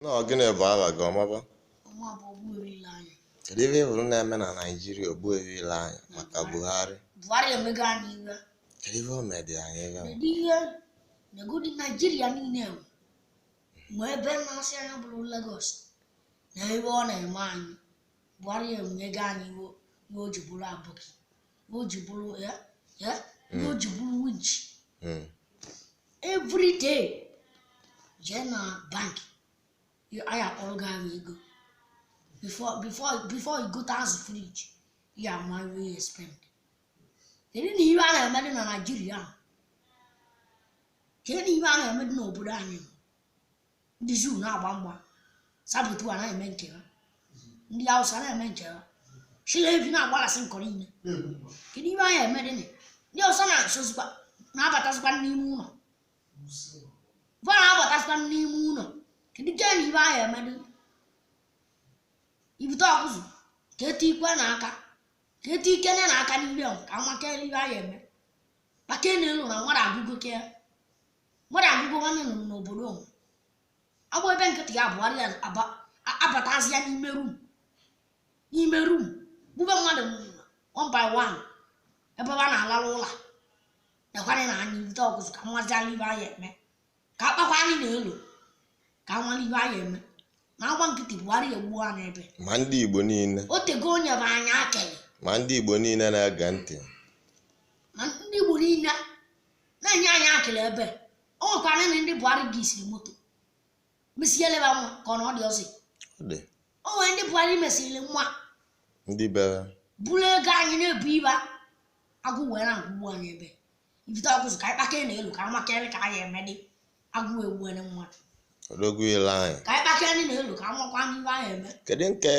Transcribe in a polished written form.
No, gịnị bụ aha gị ọmaba? Ogbuefiela-anya. Kedu ihe hụrụ na-eme na Naịjirịa Ogbuefiela-anya maka Buhari? Buhari emego anyị iwe. Kedu ihe o medị anyị ebe? Kedu ihe negodi Naịjirịa niile ma ebe na-asị anya bụrụ Lagos na ebe ọ na-eme anyị. Buhari emego anyị iwe o ji bụrụ abụghị. O ji bụrụ o ji bụrụ winch. Every day jee na bank I akpọrọ gị ahụ ego before you go to house fridge you are my way spend. Kedu na ihe a na-eme dị na Naịjirịa? Kedu na ihe a na-eme dị n'obodo anyị? Ndị Zuu na-agba mgba, Sabotu a na-eme nke ha, ndị Hausa na-eme nke ha, Shilevi na-agbalasị nkọ niile. Kedu ihe anyị eme dị? Ndị Hausa na-abatazikwa n'ime ụlọ, va na-abatazikwa n'ime ụlọ. Kedu ka na ihe anyị eme dị? Ibute ọkụzụ ka eti ikwe n'aka, ka eti ikene n'aka n'ire ka amaka ihe anyị eme. Maka na-elu na mmadụ agụgo ke nwanne nọ n'obodo ahụ. Agba ebe nkịtị ya Buhari abatazi ya n'ime rum bube mmadụ one by one ebe a na-alalụ ụlọ nakwana na anyị ibute ọkụzụ ka mmazi ala ihe anyị eme, ka akpakwa anyị na-elu ka nwale ihe anyị eme. Na agba nkịtị Buhari egbuo anyị ebe. Ma ndị Igbo niile. O tego onye bụ anyị akele. Ma ndị Igbo niile na-ege ntị. Ma ndị Igbo niile na-enye anyị akele ebe. O nwekwara na ndị Buhari ga-esiri moto mesieleba nwa ka ọ na ọ dị ọzọ. O nwere ndị Buhari mesịrị nwa ndị bere bụrụ ego anyị na-ebu ibe agụ wee na-agụgbu anyị ebe. Ibute ọkụzụ ka anyị kpakee na elu ka amakere ka anyị eme dị agụ egbuene mmadụ. Ogbuefiela-anya Ka anyị kpakee na elu ka amakwa anyị ibe anyị eme. Kedu nke